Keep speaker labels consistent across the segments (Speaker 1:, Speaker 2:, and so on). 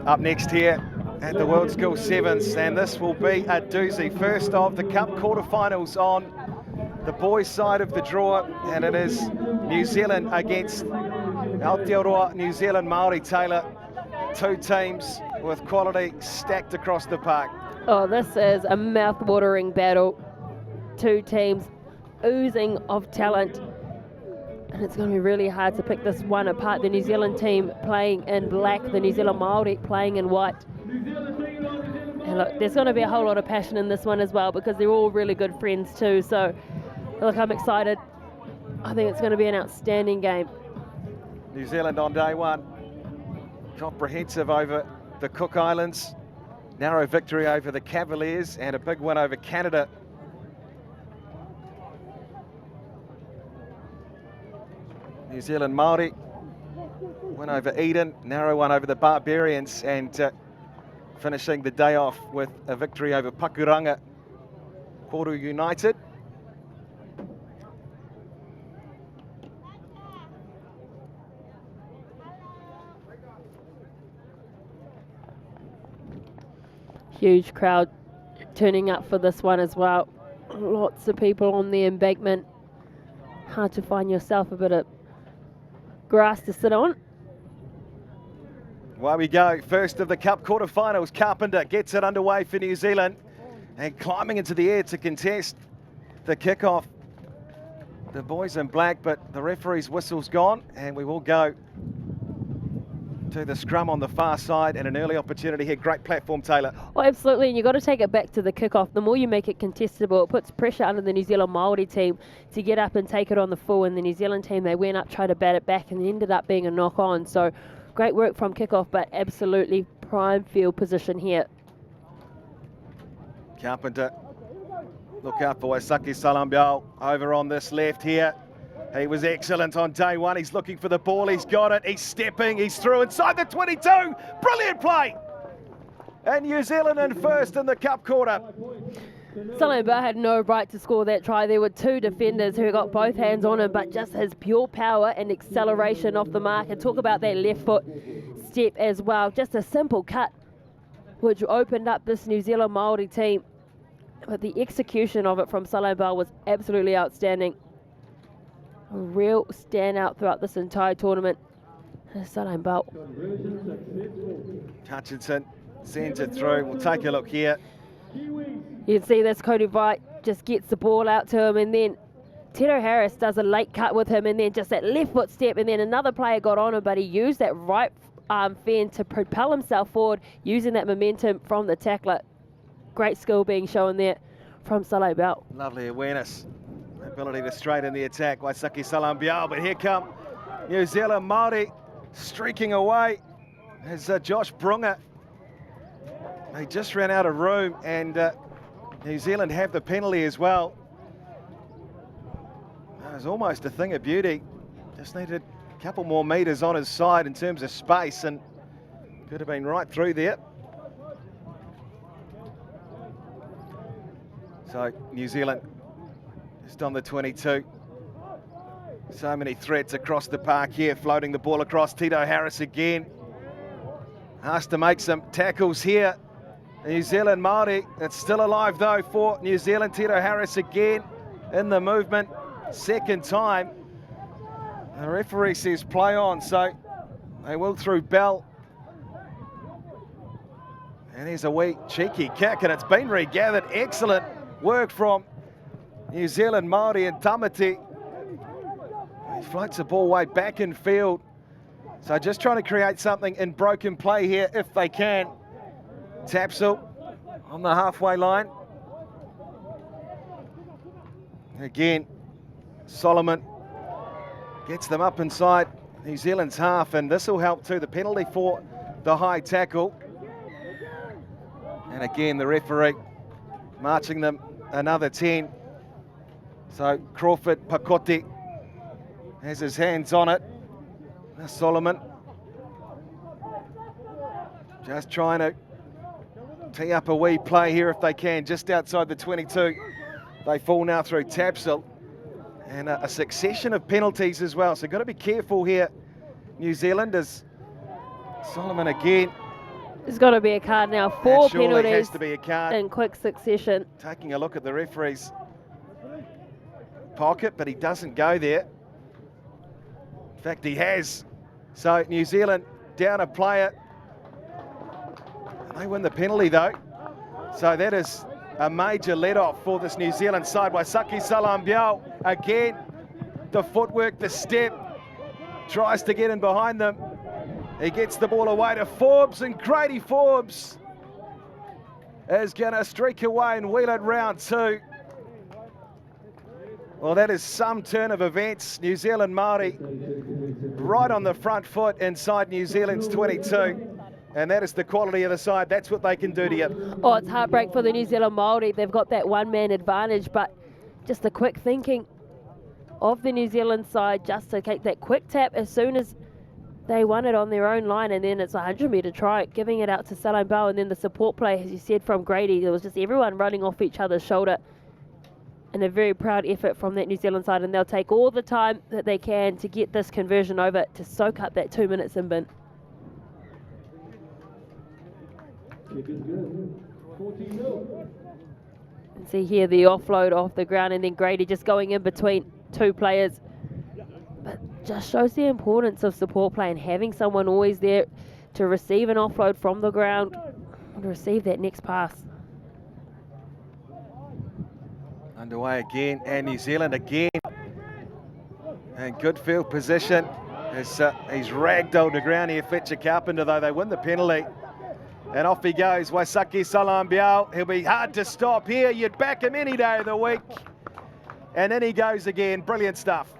Speaker 1: Up next here at the World School Sevens, and this will be a doozy. First of the Cup quarterfinals on the boys' side of the draw, and it is New Zealand against Aotearoa New Zealand Māori Taylor. Two teams with quality stacked across the park.
Speaker 2: Oh, this is a mouth-watering battle. Two teams oozing of talent. And it's going to be really hard to pick this one apart. The New Zealand team playing in black, the New Zealand Māori playing in white. And look, there's going to be a whole lot of passion in this one as well, because they're all really good friends too. So, look, I'm excited. I think it's going to be an outstanding game.
Speaker 1: New Zealand on day one, comprehensive over the Cook Islands, narrow victory over the Cavaliers, and a big win over Canada. New Zealand Māori win over Eden, narrow one over the Barbarians, and finishing the day off with a victory over Pakuranga, Koru United.
Speaker 2: Huge crowd turning up for this one as well. Lots of people on the embankment. Hard to find yourself a bit of grass to sit on.
Speaker 1: Away we go. First of the Cup quarterfinals. Carpenter gets it underway for New Zealand and climbing into the air to contest the kickoff. The boys in black, but the referee's whistle's gone, and we will go to the scrum on the far side, and an early opportunity here. Great platform, Taylor.
Speaker 2: Oh, absolutely, and you've got to take it back to the kickoff. The more you make it contestable, it puts pressure under the New Zealand Māori team to get up and take it on the full, and the New Zealand team, they went up, tried to bat it back, and ended up being a knock-on. So great work from kickoff, but absolutely prime field position here.
Speaker 1: Carpenter, look out for Waisake Salabiau over on this left here. He was excellent on day one. He's looking for the ball. He's got it. He's stepping. He's through inside the 22. Brilliant play. And New Zealand in first in the Cup quarter.
Speaker 2: Salabiau had no right to score that try. There were two defenders who got both hands on him, but just his pure power and acceleration off the mark. And talk about that left foot step as well. Just a simple cut, which opened up this New Zealand Māori team. But the execution of it from Salabiau was absolutely outstanding. A real standout throughout this entire tournament. Salabiau.
Speaker 1: Hutchinson sends it through. We'll take a look here.
Speaker 2: You can see this, Cody Vai just gets the ball out to him, and then Tito-Harris does a late cut with him, and then just that left foot step, and then another player got on him, but he used that right arm fend to propel himself forward, using that momentum from the tackler. Great skill being shown there from Salabiau.
Speaker 1: Lovely awareness. Ability to straighten the attack, Waisake Salabiau, but here come New Zealand Māori streaking away as Josh Brunga. They just ran out of room, and New Zealand have the penalty as well. It was almost a thing of beauty. Just needed a couple more metres on his side in terms of space, and could have been right through there. So New Zealand just on the 22. So many threats across the park here, floating the ball across. Tito-Harris again. Has to make some tackles here. New Zealand Māori, it's still alive though for New Zealand. Tito-Harris again in the movement, second time. The referee says play on, so they will through Bell. And there's a wee cheeky kick, and it's been regathered. Excellent work from New Zealand Māori and Tamati. He floats the ball way back in field. So just trying to create something in broken play here if they can. Tapsell on the halfway line. Again, Solomon gets them up inside New Zealand's half, and this will help too. The penalty for the high tackle. And again, the referee marching them another 10. So Crawford Pakote has his hands on it. Solomon just trying to tee up a wee play here if they can, just outside the 22. They fall now through Tapsell, and a succession of penalties as well. So got to be careful here, New Zealand, as Solomon again
Speaker 2: There's got to be a card now. 4 penalties
Speaker 1: has to be a card.
Speaker 2: in quick succession.
Speaker 1: Taking a look at the referee's pocket, but he doesn't go there. In fact, he has. So New Zealand down a player. They win the penalty though. So that is a major let-off for this New Zealand side. Waisake Salabiau again. The footwork, the step. Tries to get in behind them. He gets the ball away to Forbes, and Grady Forbes is going to streak away and wheel it round 2. Well, that is some turn of events. New Zealand Māori right on the front foot inside New Zealand's 22. And that is the quality of the side. That's what they can do to you.
Speaker 2: Oh, it's heartbreak for the New Zealand Māori. They've got that one-man advantage, but just the quick thinking of the New Zealand side just to take that quick tap as soon as they won it on their own line, and then it's a 100-metre try, giving it out to Salabiau, and then the support play, as you said, from Grady. It was just everyone running off each other's shoulder. And a very proud effort from that New Zealand side, and they'll take all the time that they can to get this conversion over to soak up that 2 minutes in bin. And see here the offload off the ground, and then Grady just going in between 2 players. But just shows the importance of support play and having someone always there to receive an offload from the ground and receive that next pass.
Speaker 1: Underway again, and New Zealand again. And good field position. As, he's ragdolled the ground here, Fletcher Carpenter, though they win the penalty. And off he goes, Waisake Salabiau. He'll be hard to stop here. You'd back him any day of the week. And then he goes again. Brilliant stuff.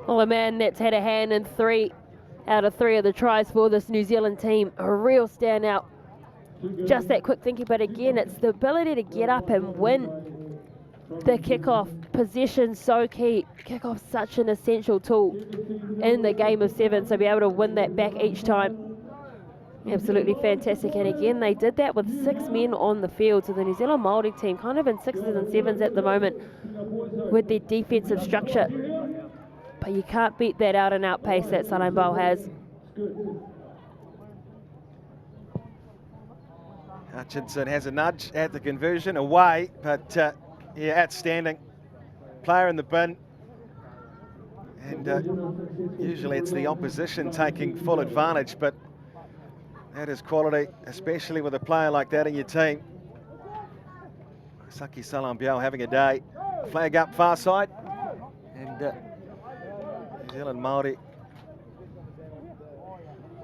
Speaker 2: Well, a man that's had a hand in 3 out of 3 of the tries for this New Zealand team. A real standout. Just that quick thinking, but again, it's the ability to get up and win the kickoff. Possession so key. Kickoff such an essential tool in the game of 7, so be able to win that back each time. Absolutely fantastic, and again they did that with 6 men on the field. So the New Zealand Māori team kind of in 6s and 7s at the moment with their defensive structure, but you can't beat that out and out pace that Salabiau has.
Speaker 1: Hutchinson has a nudge at the conversion away, but yeah, outstanding player in the bin. And usually it's the opposition taking full advantage, but that is quality, especially with a player like that in your team. Waisake Salabiau having a day. Flag up far side. And New Zealand Māori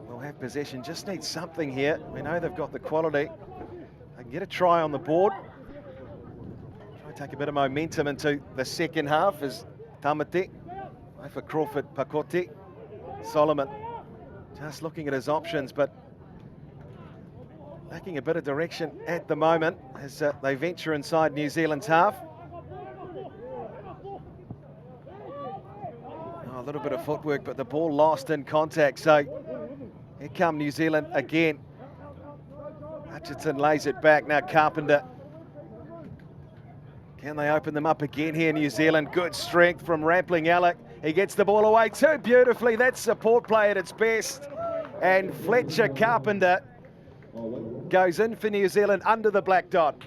Speaker 1: will have possession. Just need something here. We know they've got the quality. They can get a try on the board. Try to take a bit of momentum into the second half as Tamate, for Crawford, Pakote, Solomon. Just looking at his options, but lacking a bit of direction at the moment as they venture inside New Zealand's half. Oh, a little bit of footwork, but the ball lost in contact. So here come New Zealand again. Hutchinson lays it back. Now Carpenter. Can they open them up again here, New Zealand? Good strength from Wrampling-Arc. He gets the ball away too beautifully. That's support play at its best. And Fletcher Carpenter goes in for New Zealand under the black dot.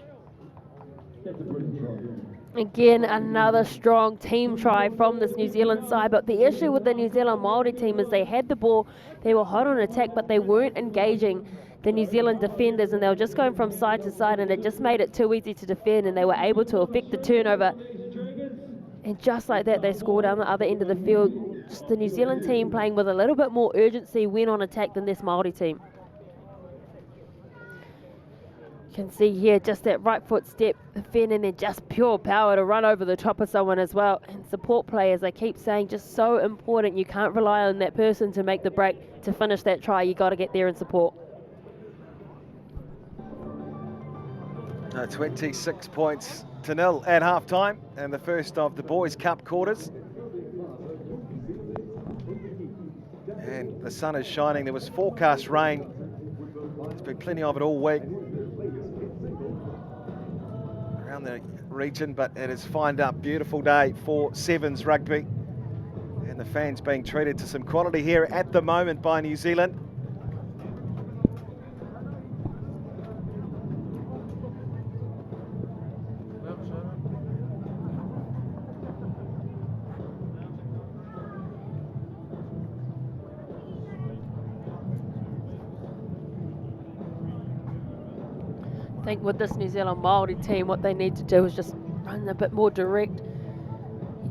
Speaker 2: Again, another strong team try from this New Zealand side, but the issue with the New Zealand Māori team is they had the ball, they were hot on attack, but they weren't engaging the New Zealand defenders, and they were just going from side to side, and it just made it too easy to defend, and they were able to effect the turnover. And just like that, they scored on the other end of the field. Just the New Zealand team playing with a little bit more urgency when on attack than this Māori team. You can see here just that right foot step, the fin, and then just pure power to run over the top of someone as well. And support play, as I keep saying, just so important. You can't rely on that person to make the break to finish that try. You got to get there and support.
Speaker 1: 26 points to 0 at half-time, and the first of the Boys Cup quarters. And the sun is shining. There was forecast rain. There's been plenty of it all week around the region, but it is fined up. Beautiful day for Sevens rugby, and the fans being treated to some quality here at the moment by New Zealand.
Speaker 2: think with this New Zealand Māori team, what they need to do is just run a bit more direct.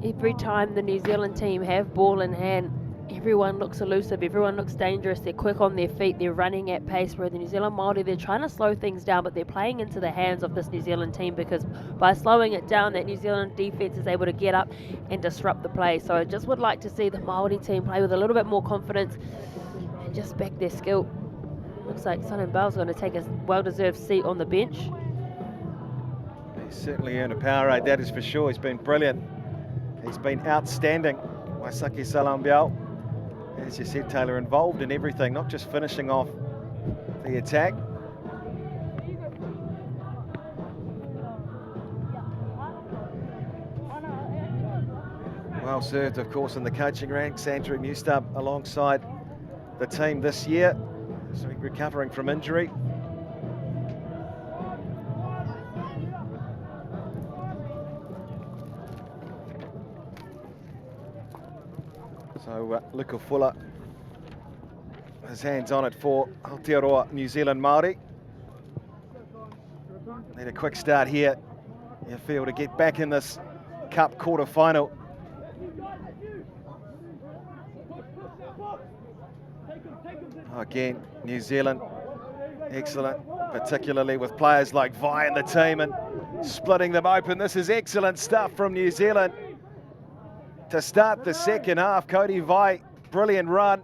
Speaker 2: Every time the New Zealand team have ball in hand, everyone looks elusive, everyone looks dangerous, they're quick on their feet, they're running at pace, where the New Zealand Māori, they're trying to slow things down, but they're playing into the hands of this New Zealand team, because by slowing it down, that New Zealand defence is able to get up and disrupt the play. So I just would like to see the Māori team play with a little bit more confidence and just back their skill. Looks like Salabiau's going to take a well-deserved seat on the bench.
Speaker 1: He's certainly earned a Powerade, that is for sure. He's been brilliant. He's been outstanding. Waisake Salabiau, as you said, Taylor, involved in everything, not just finishing off the attack. Well served, of course, in the coaching ranks. Andrew Newstub alongside the team this year, so recovering from injury. So Luka Fuller, his hands on it for Aotearoa New Zealand Māori. Need a quick start here, you feel, to get back in this Cup quarter-final. Again, New Zealand, excellent, particularly with players like Vai in the team and splitting them open. This is excellent stuff from New Zealand. To start the second half, Cody Vai, brilliant run.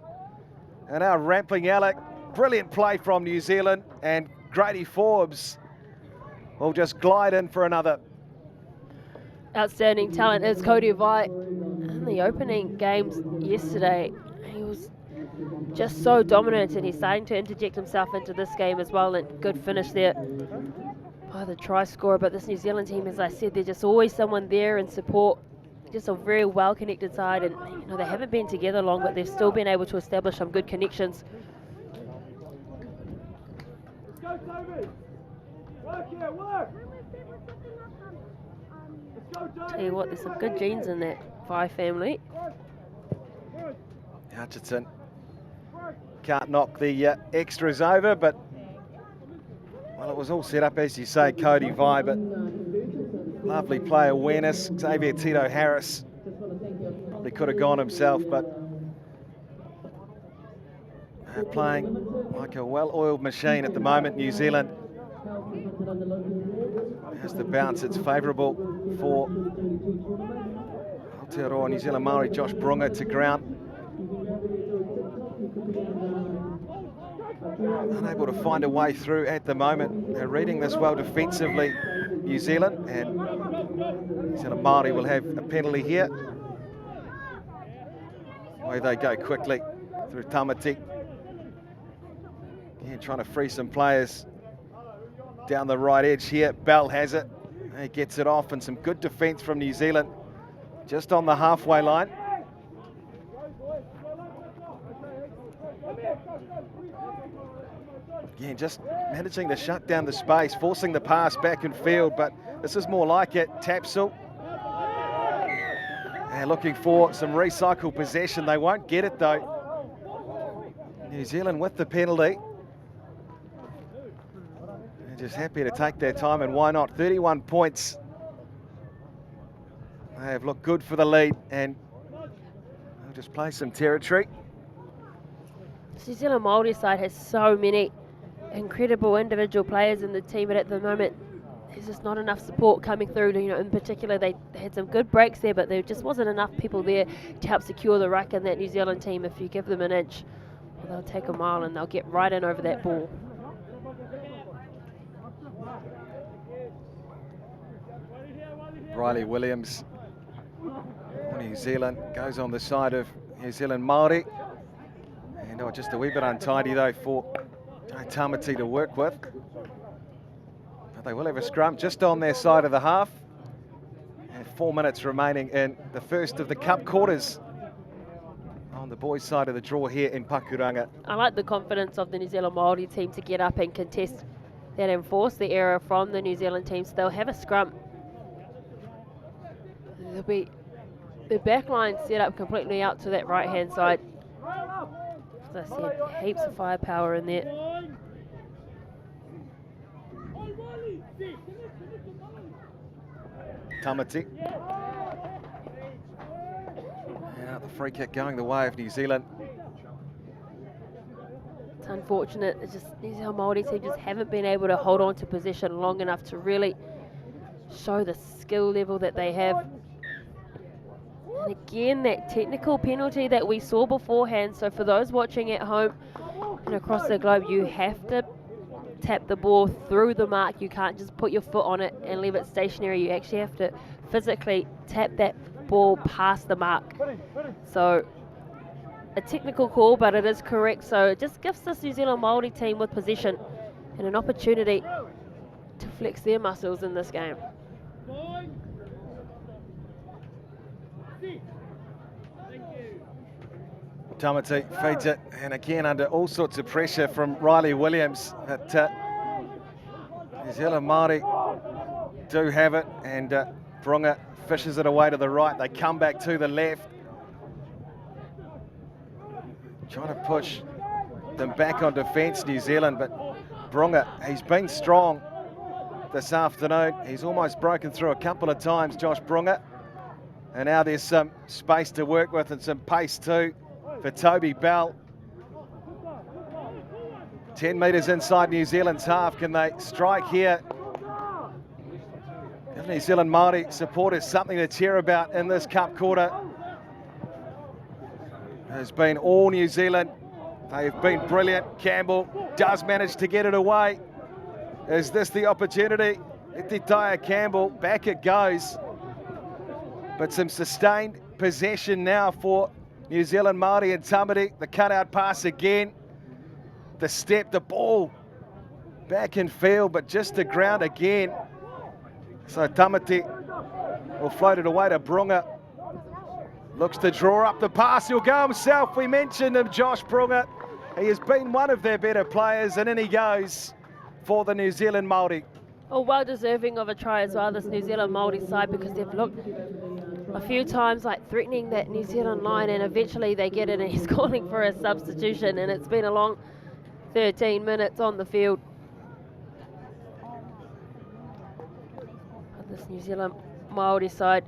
Speaker 1: And now Wrampling-Arc, brilliant play from New Zealand. And Grady Forbes will just glide in for another.
Speaker 2: Outstanding talent is Cody Vai. In the opening games yesterday, he was just so dominant, and he's starting to interject himself into this game as well. And good finish there by the try scorer. But this New Zealand team, as I said, there's just always someone there in support. Just a very well-connected side, and you know, they haven't been together long, but they've still been able to establish some good connections. Tell you what, there's some good genes in that Vai family.
Speaker 1: Hutchinson can't knock the extras over, but well, it was all set up, as you say, Cody Vai, but lovely play awareness. Xavier Tito-Harris probably could have gone himself, but playing like a well-oiled machine at the moment, New Zealand. As the bounce, it's favourable for Aotearoa New Zealand Māori. Josh Brunga to ground. Unable to find a way through at the moment. They're reading this well defensively, New Zealand, and New Zealand Māori will have a penalty here. Away they go quickly through Tamati. Again, trying to free some players down the right edge here. Bell has it. He gets it off, and some good defence from New Zealand just on the halfway line. Again, just managing to shut down the space, forcing the pass back in field, but this is more like it. Tapsell. And looking for some recycled possession. They won't get it though. New Zealand with the penalty. They're just happy to take their time, and why not? 31 points. They have looked good for the lead, and they'll just play some territory.
Speaker 2: The New Zealand Māori side has so many incredible individual players in the team, but at the moment there's just not enough support coming through. You know, in particular, they had some good breaks there, but there just wasn't enough people there to help secure the ruck in that New Zealand team. If you give them an inch, well, they'll take a mile and they'll get right in over that ball.
Speaker 1: Riley Williams, New Zealand, goes on the side of New Zealand Māori. And just a wee bit untidy though for Tamati to work with. But they will have a scrum just on their side of the half. And 4 minutes remaining in the first of the Cup quarters on the boys' side of the draw here in Pakuranga.
Speaker 2: I like the confidence of the New Zealand Māori team to get up and contest that and force the error from the New Zealand team. So they'll have a scrum. There'll be the back line set up completely out to that right-hand side. As I said, heaps of firepower in there.
Speaker 1: Tamati. And the free kick going the way of New Zealand.
Speaker 2: It's unfortunate. It's just New Zealand Māori team just haven't been able to hold on to position long enough to really show the skill level that they have. And again, that technical penalty that we saw beforehand. So for those watching at home and across the globe, you have to tap the ball through the mark. You can't just put your foot on it and leave it stationary. You actually have to physically tap that ball past the mark. So a technical call, but it is correct. So it just gives this New Zealand Māori team with possession and an opportunity to flex their muscles in this game.
Speaker 1: Tamati feeds it, and again under all sorts of pressure from Riley Williams. But New Zealand Māori do have it, and Brunga fishes it away to the right. They come back to the left, trying to push them back on defence, New Zealand. But Brunga, he's been strong this afternoon. He's almost broken through a couple of times, Josh Brunga. And now there's some space to work with and some pace too for Toby Bell. 10 metres inside New Zealand's half. Can they strike here? Give New Zealand Māori supporters something to cheer about in this cup quarter. It's been all New Zealand. They've been brilliant. Campbell does manage to get it away. Is this the opportunity? Ititaya Campbell, back it goes. But some sustained possession now for New Zealand Māori and Tamati. The cutout pass again. The step, the ball back in field, but just the ground again. So Tamati will float it away to Brunga. Looks to draw up the pass. He'll go himself. We mentioned him, Josh Brunga. He has been one of their better players, and in he goes for the New Zealand Māori.
Speaker 2: Oh, well deserving of a try as well, this New Zealand Māori side, because they've looked a few times like threatening that New Zealand line, and eventually they get it and he's calling for a substitution, and it's been a long 13 minutes on the field. But this New Zealand Māori side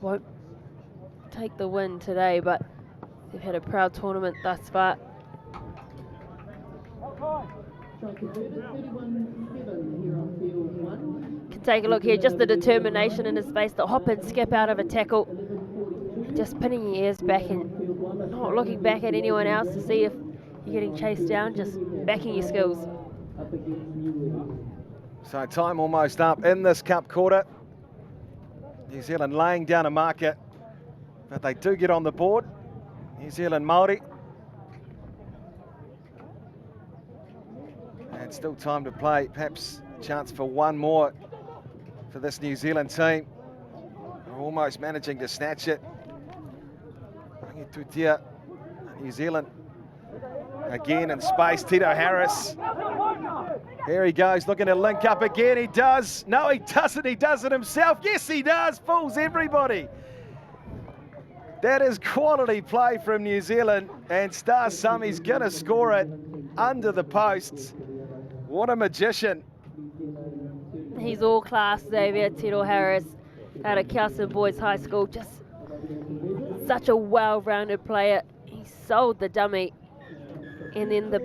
Speaker 2: won't take the win today, but they've had a proud tournament thus far. Can take a look here, just the determination in his face, the hop and skip out of a tackle, just pinning your ears back and not looking back at anyone else to see if you're getting chased down, just backing your skills.
Speaker 1: So time almost up in this cup quarter. New Zealand laying down a marker, but they do get on the board. New Zealand Māori. And still time to play, perhaps a chance for one more for this New Zealand team. They're almost managing to snatch it. New Zealand again in space. Tito-Harris. Here he goes, looking to link up again. He does. No, he doesn't. He does it himself. Yes, he does. Fools everybody. That is quality play from New Zealand, and Star Summy's going to score it under the posts. What a magician.
Speaker 2: He's all class, Xavier, Tito-Harris, out of Zealand Boys High School. Just such a well-rounded player. He sold the dummy, and then the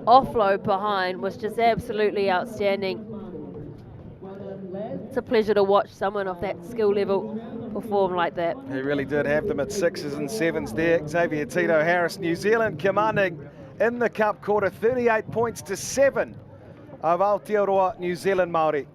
Speaker 2: offload behind was just absolutely outstanding. It's a pleasure to watch someone of that skill level perform like that.
Speaker 1: He really did have them at 6s and 7s there. Xavier Tito-Harris, New Zealand commanding in the cup quarter, 38 points to 7 of Aotearoa New Zealand Māori.